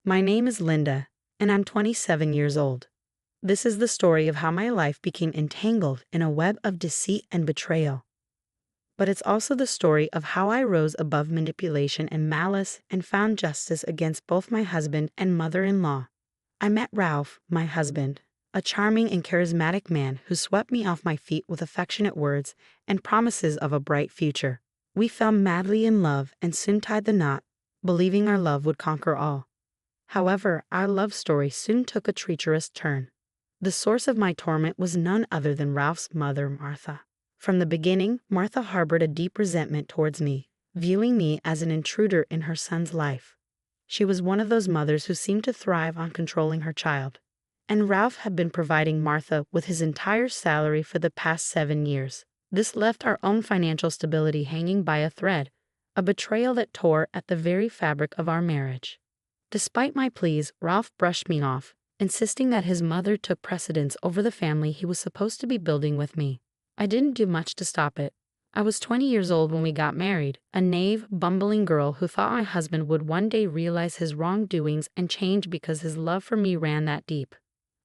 My name is Linda, and I'm 27 years old. This is the story of how my life became entangled in a web of deceit and betrayal. But it's also the story of how I rose above manipulation and malice and found justice against both my husband and mother-in-law. I met Ralph, my husband, a charming and charismatic man who swept me off my feet with affectionate words and promises of a bright future. We fell madly in love and soon tied the knot, believing our love would conquer all. However, our love story soon took a treacherous turn. The source of my torment was none other than Ralph's mother, Martha. From the beginning, Martha harbored a deep resentment towards me, viewing me as an intruder in her son's life. She was one of those mothers who seemed to thrive on controlling her child, and Ralph had been providing Martha with his entire salary for the past 7 years. This left our own financial stability hanging by a thread, a betrayal that tore at the very fabric of our marriage. Despite my pleas, Ralph brushed me off, insisting that his mother took precedence over the family he was supposed to be building with me. I didn't do much to stop it. I was 20 years old when we got married, a naive, bumbling girl who thought my husband would one day realize his wrongdoings and change because his love for me ran that deep.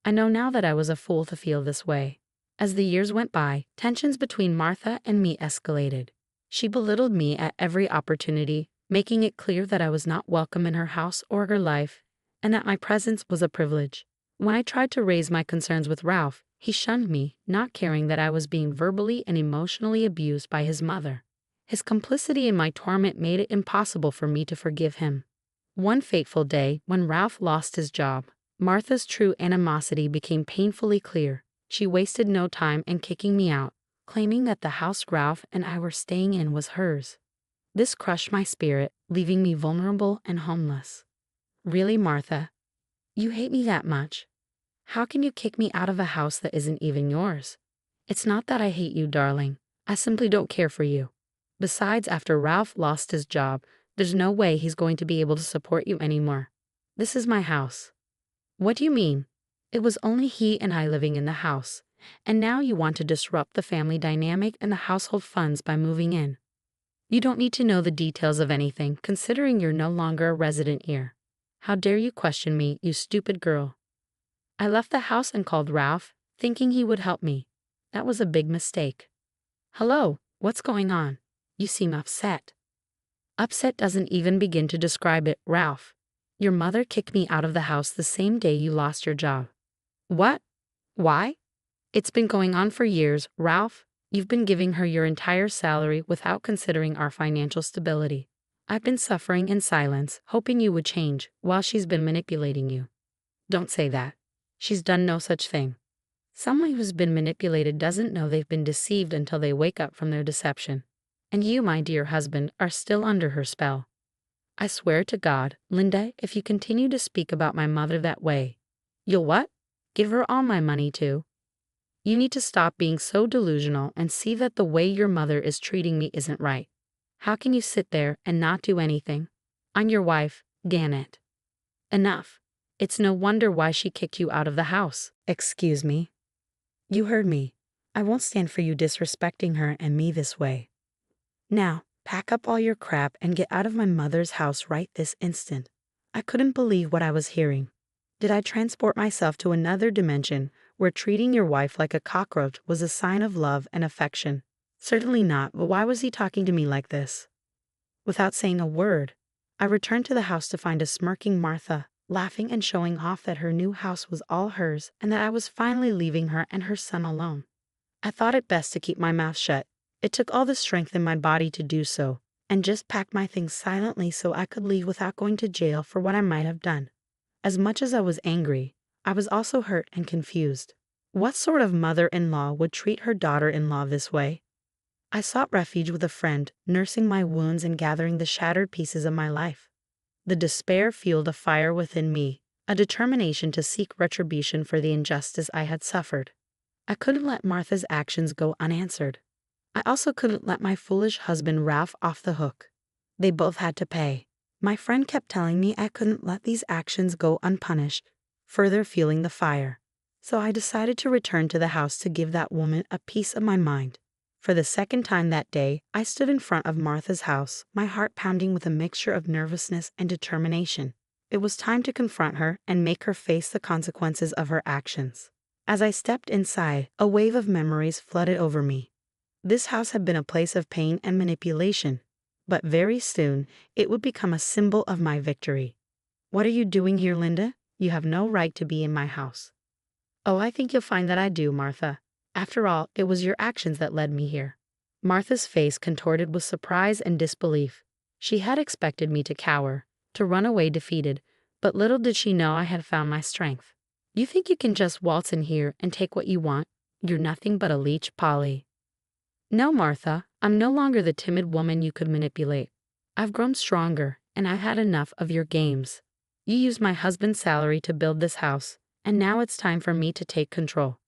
I know now that I was a fool to feel this way. As the years went by, tensions between Martha and me escalated. She belittled me at every opportunity, making it clear that I was not welcome in her house or her life, and that my presence was a privilege. When I tried to raise my concerns with Ralph, he shunned me, not caring that I was being verbally and emotionally abused by his mother. His complicity in my torment made it impossible for me to forgive him. One fateful day, when Ralph lost his job, Martha's true animosity became painfully clear. She wasted no time in kicking me out, claiming that the house Ralph and I were staying in was hers. This crushed my spirit, leaving me vulnerable and homeless. Really, Martha? You hate me that much? How can you kick me out of a house that isn't even yours? It's not that I hate you, darling. I simply don't care for you. Besides, after Ralph lost his job, there's no way he's going to be able to support you anymore. This is my house. What do you mean? It was only he and I living in the house, and now you want to disrupt the family dynamic and the household funds by moving in. You don't need to know the details of anything, considering you're no longer a resident here. How dare you question me, you stupid girl? I left the house and called Ralph, thinking he would help me. That was a big mistake. Hello, what's going on? You seem upset. Upset doesn't even begin to describe it, Ralph. Your mother kicked me out of the house the same day you lost your job. What? Why? It's been going on for years, Ralph. You've been giving her your entire salary without considering our financial stability. I've been suffering in silence, hoping you would change, while she's been manipulating you. Don't say that. She's done no such thing. Someone who's been manipulated doesn't know they've been deceived until they wake up from their deception. And you, my dear husband, are still under her spell. I swear to God, Linda, if you continue to speak about my mother that way, you'll what? Give her all my money too. You need to stop being so delusional and see that the way your mother is treating me isn't right. How can you sit there and not do anything? I'm your wife, damn it. Enough. It's no wonder why she kicked you out of the house. Excuse me. You heard me. I won't stand for you disrespecting her and me this way. Now, pack up all your crap and get out of my mother's house right this instant. I couldn't believe what I was hearing. Did I transport myself to another dimension where treating your wife like a cockroach was a sign of love and affection? Certainly not, but why was he talking to me like this? Without saying a word, I returned to the house to find a smirking Martha, laughing and showing off that her new house was all hers and that I was finally leaving her and her son alone. I thought it best to keep my mouth shut. It took all the strength in my body to do so, and just packed my things silently so I could leave without going to jail for what I might have done. As much as I was angry, I was also hurt and confused. What sort of mother-in-law would treat her daughter-in-law this way? I sought refuge with a friend, nursing my wounds and gathering the shattered pieces of my life. The despair fueled a fire within me, a determination to seek retribution for the injustice I had suffered. I couldn't let Martha's actions go unanswered. I also couldn't let my foolish husband Ralph off the hook. They both had to pay. My friend kept telling me I couldn't let these actions go unpunished, further fueling the fire. So I decided to return to the house to give that woman a piece of my mind. For the second time that day, I stood in front of Martha's house, my heart pounding with a mixture of nervousness and determination. It was time to confront her and make her face the consequences of her actions. As I stepped inside, a wave of memories flooded over me. This house had been a place of pain and manipulation, but very soon it would become a symbol of my victory. "What are you doing here, Linda? You have no right to be in my house." "Oh, I think you'll find that I do, Martha. After all, it was your actions that led me here." Martha's face contorted with surprise and disbelief. She had expected me to cower, to run away defeated, but little did she know I had found my strength. "You think you can just waltz in here and take what you want? You're nothing but a leech, Polly." "No, Martha, I'm no longer the timid woman you could manipulate. I've grown stronger, and I've had enough of your games. You used my husband's salary to build this house, and now it's time for me to take control.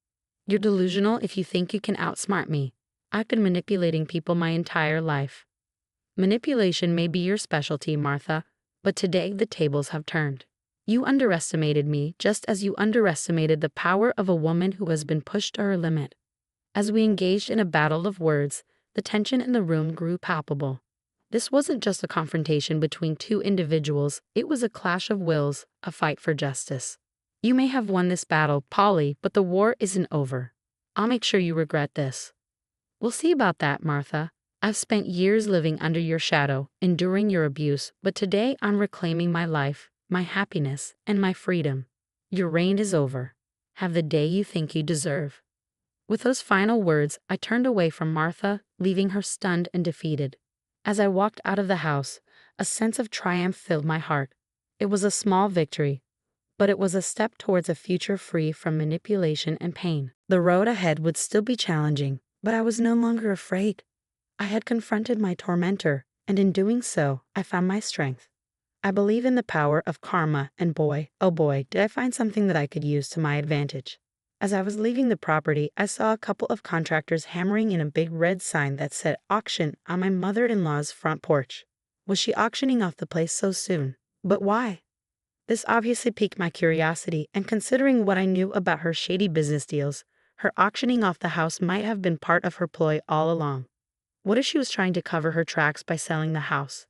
You're delusional if you think you can outsmart me. I've been manipulating people my entire life." "Manipulation may be your specialty, Martha, but today the tables have turned. You underestimated me just as you underestimated the power of a woman who has been pushed to her limit." As we engaged in a battle of words, the tension in the room grew palpable. This wasn't just a confrontation between two individuals, it was a clash of wills, a fight for justice. "You may have won this battle, Polly, but the war isn't over. I'll make sure you regret this." "We'll see about that, Martha. I've spent years living under your shadow, enduring your abuse, but today I'm reclaiming my life, my happiness, and my freedom. Your reign is over. Have the day you think you deserve." With those final words, I turned away from Martha, leaving her stunned and defeated. As I walked out of the house, a sense of triumph filled my heart. It was a small victory, but it was a step towards a future free from manipulation and pain. The road ahead would still be challenging, but I was no longer afraid. I had confronted my tormentor, and in doing so, I found my strength. I believe in the power of karma, and boy, oh boy, did I find something that I could use to my advantage. As I was leaving the property, I saw a couple of contractors hammering in a big red sign that said auction on my mother-in-law's front porch. Was she auctioning off the place so soon? But why? This obviously piqued my curiosity, and considering what I knew about her shady business deals, her auctioning off the house might have been part of her ploy all along. What if she was trying to cover her tracks by selling the house?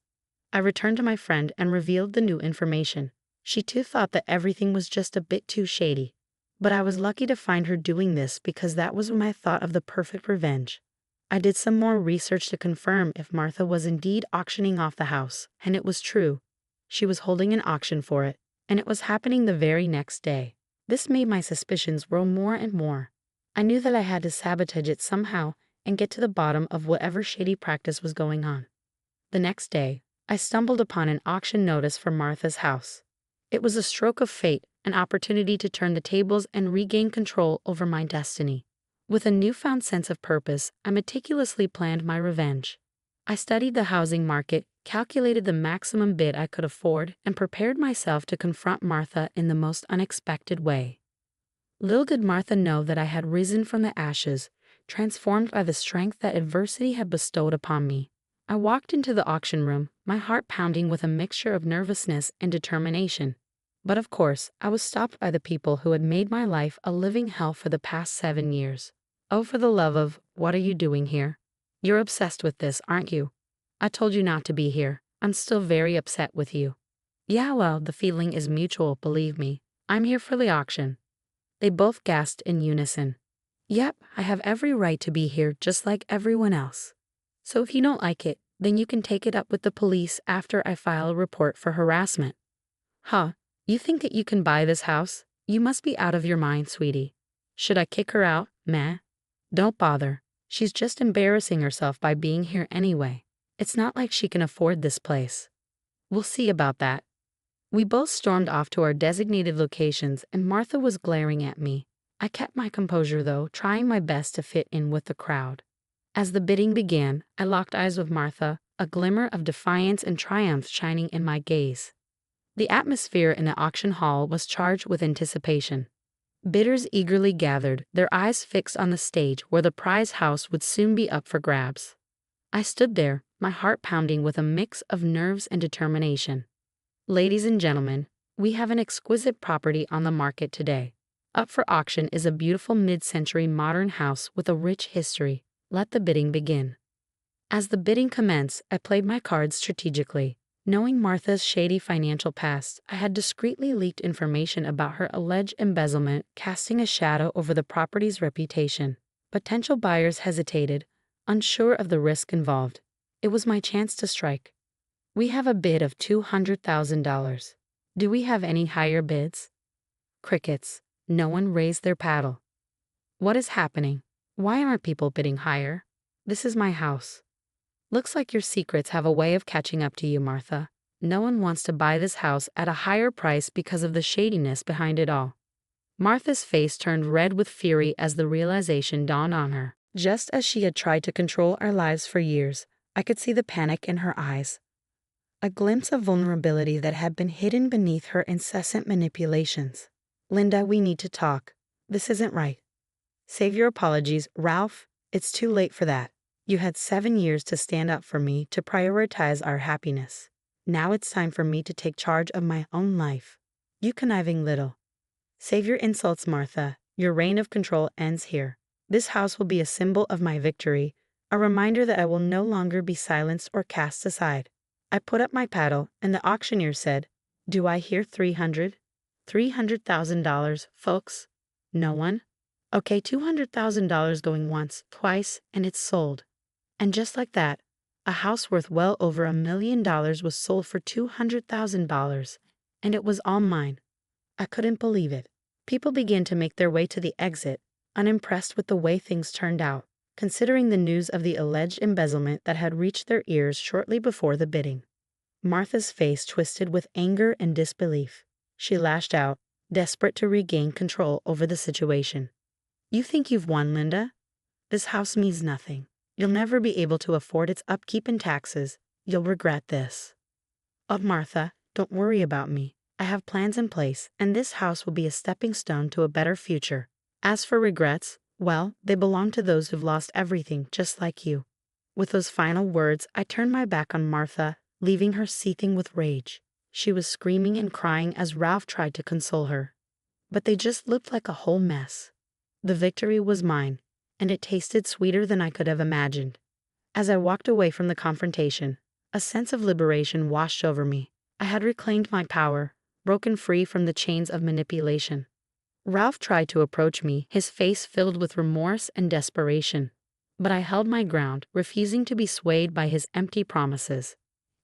I returned to my friend and revealed the new information. She too thought that everything was just a bit too shady. But I was lucky to find her doing this because that was when I thought of the perfect revenge. I did some more research to confirm if Martha was indeed auctioning off the house, and it was true. She was holding an auction for it, and it was happening the very next day. This made my suspicions grow more and more. I knew that I had to sabotage it somehow and get to the bottom of whatever shady practice was going on. The next day, I stumbled upon an auction notice for Martha's house. It was a stroke of fate, an opportunity to turn the tables and regain control over my destiny. With a newfound sense of purpose, I meticulously planned my revenge. I studied the housing market, calculated the maximum bid I could afford, and prepared myself to confront Martha in the most unexpected way. Little did Martha know that I had risen from the ashes, transformed by the strength that adversity had bestowed upon me. I walked into the auction room, my heart pounding with a mixture of nervousness and determination. But of course, I was stopped by the people who had made my life a living hell for the past 7 years. "Oh, for the love of, what are you doing here? You're obsessed with this, aren't you? I told you not to be here. I'm still very upset with you." "Yeah, well, the feeling is mutual, believe me. I'm here for the auction." They both gasped in unison. "Yep, I have every right to be here just like everyone else. So if you don't like it, then you can take it up with the police after I file a report for harassment." "Huh? You think that you can buy this house? You must be out of your mind, sweetie. Should I kick her out? Meh. Don't bother. She's just embarrassing herself by being here anyway. It's not like she can afford this place." "We'll see about that." We both stormed off to our designated locations, and Martha was glaring at me. I kept my composure though, trying my best to fit in with the crowd. As the bidding began, I locked eyes with Martha, a glimmer of defiance and triumph shining in my gaze. The atmosphere in the auction hall was charged with anticipation. Bidders eagerly gathered, their eyes fixed on the stage where the prize house would soon be up for grabs. I stood there, my heart pounding with a mix of nerves and determination. "Ladies and gentlemen, we have an exquisite property on the market today. Up for auction is a beautiful mid-century modern house with a rich history. Let the bidding begin." As the bidding commenced, I played my cards strategically. Knowing Martha's shady financial past, I had discreetly leaked information about her alleged embezzlement, casting a shadow over the property's reputation. Potential buyers hesitated, unsure of the risk involved. It was my chance to strike. We have a bid of $200,000. Do we have any higher bids? Crickets. No one raised their paddle. What is happening? Why aren't people bidding higher? This is my house. Looks like your secrets have a way of catching up to you, Martha. No one wants to buy this house at a higher price because of the shadiness behind it all. Martha's face turned red with fury as the realization dawned on her. Just as she had tried to control our lives for years, I could see the panic in her eyes. A glimpse of vulnerability that had been hidden beneath her incessant manipulations. Linda, we need to talk. This isn't right. Save your apologies, Ralph. It's too late for that. You had 7 years to stand up for me, to prioritize our happiness. Now it's time for me to take charge of my own life. You conniving little. Save your insults, Martha. Your reign of control ends here. This house will be a symbol of my victory, a reminder that I will no longer be silenced or cast aside. I put up my paddle, and the auctioneer said, "Do I hear $300,000, folks? No one? Okay, $200,000 going once, twice, and it's sold." And just like that, a house worth well over $1 million was sold for $200,000, and it was all mine. I couldn't believe it. People began to make their way to the exit, unimpressed with the way things turned out, considering the news of the alleged embezzlement that had reached their ears shortly before the bidding. Martha's face twisted with anger and disbelief. She lashed out, desperate to regain control over the situation. "You think you've won, Linda? This house means nothing. You'll never be able to afford its upkeep and taxes. You'll regret this." "Oh, Martha, don't worry about me. I have plans in place, and this house will be a stepping stone to a better future. As for regrets, well, they belong to those who've lost everything, just like you." With those final words, I turned my back on Martha, leaving her seething with rage. She was screaming and crying as Ralph tried to console her. But they just looked like a whole mess. The victory was mine, and it tasted sweeter than I could have imagined. As I walked away from the confrontation, a sense of liberation washed over me. I had reclaimed my power, broken free from the chains of manipulation. Ralph tried to approach me, his face filled with remorse and desperation. But I held my ground, refusing to be swayed by his empty promises.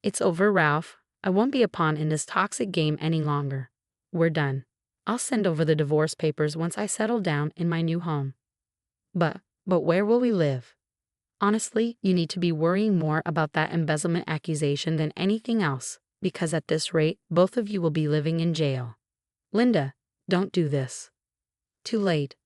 "It's over, Ralph. I won't be a pawn in this toxic game any longer. We're done. I'll send over the divorce papers once I settle down in my new home." But where will we live? Honestly, you need to be worrying more about that embezzlement accusation than anything else, because at this rate, both of you will be living in jail. Linda, don't do this. Too late.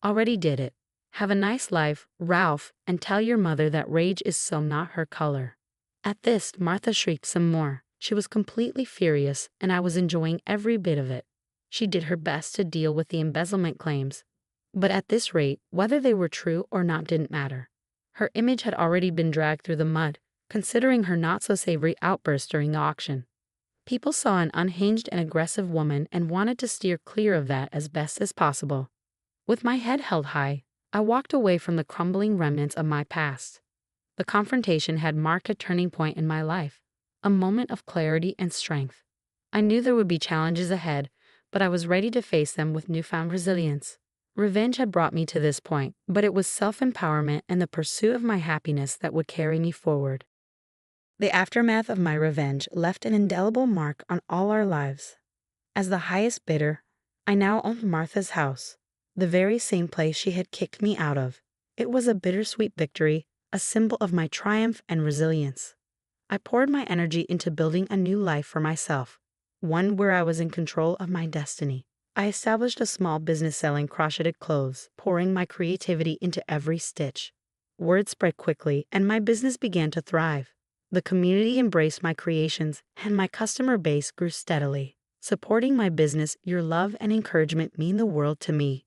Already did it. Have a nice life, Ralph, and tell your mother that rage is so not her color. At this, Martha shrieked some more. She was completely furious, and I was enjoying every bit of it. She did her best to deal with the embezzlement claims. But at this rate, whether they were true or not didn't matter. Her image had already been dragged through the mud, considering her not-so-savory outburst during the auction. People saw an unhinged and aggressive woman and wanted to steer clear of that as best as possible. With my head held high, I walked away from the crumbling remnants of my past. The confrontation had marked a turning point in my life, a moment of clarity and strength. I knew there would be challenges ahead, but I was ready to face them with newfound resilience. Revenge had brought me to this point, but it was self-empowerment and the pursuit of my happiness that would carry me forward. The aftermath of my revenge left an indelible mark on all our lives. As the highest bidder, I now owned Martha's house, the very same place she had kicked me out of. It was a bittersweet victory, a symbol of my triumph and resilience. I poured my energy into building a new life for myself, one where I was in control of my destiny. I established a small business selling crocheted clothes, pouring my creativity into every stitch. Word spread quickly, and my business began to thrive. The community embraced my creations, and my customer base grew steadily. Supporting my business, your love and encouragement mean the world to me.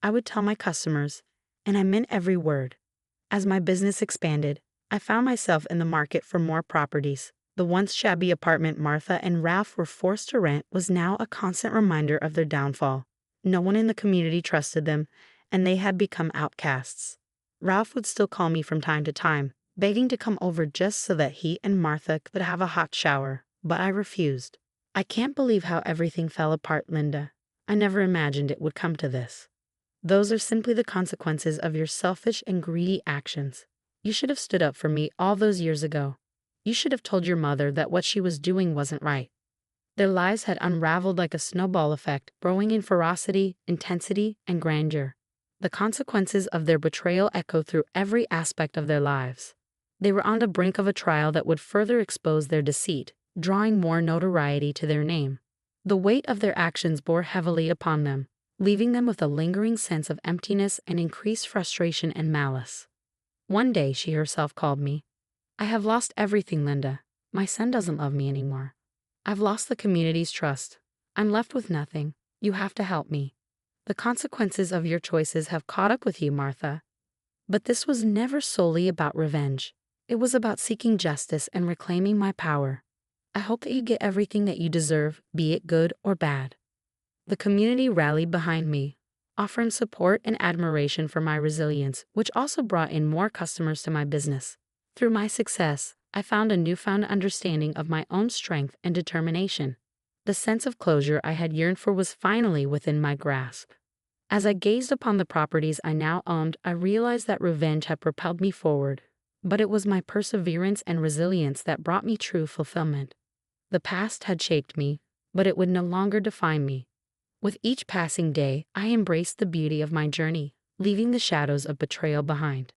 I would tell my customers, and I meant every word. As my business expanded, I found myself in the market for more properties. The once shabby apartment Martha and Ralph were forced to rent was now a constant reminder of their downfall. No one in the community trusted them, and they had become outcasts. Ralph would still call me from time to time, begging to come over just so that he and Martha could have a hot shower. But I refused. I can't believe how everything fell apart, Linda. I never imagined it would come to this. Those are simply the consequences of your selfish and greedy actions. You should have stood up for me all those years ago. You should have told your mother that what she was doing wasn't right. Their lives had unraveled like a snowball effect, growing in ferocity, intensity, and grandeur. The consequences of their betrayal echoed through every aspect of their lives. They were on the brink of a trial that would further expose their deceit, drawing more notoriety to their name. The weight of their actions bore heavily upon them, leaving them with a lingering sense of emptiness and increased frustration and malice. One day she herself called me. "I have lost everything, Linda. My son doesn't love me anymore. I've lost the community's trust. I'm left with nothing. You have to help me. The consequences of your choices have caught up with you, Martha." But this was never solely about revenge. It was about seeking justice and reclaiming my power. "I hope that you get everything that you deserve, be it good or bad." The community rallied behind me, offering support and admiration for my resilience, which also brought in more customers to my business. Through my success, I found a newfound understanding of my own strength and determination. The sense of closure I had yearned for was finally within my grasp. As I gazed upon the properties I now owned, I realized that revenge had propelled me forward, but it was my perseverance and resilience that brought me true fulfillment. The past had shaped me, but it would no longer define me. With each passing day, I embraced the beauty of my journey, leaving the shadows of betrayal behind.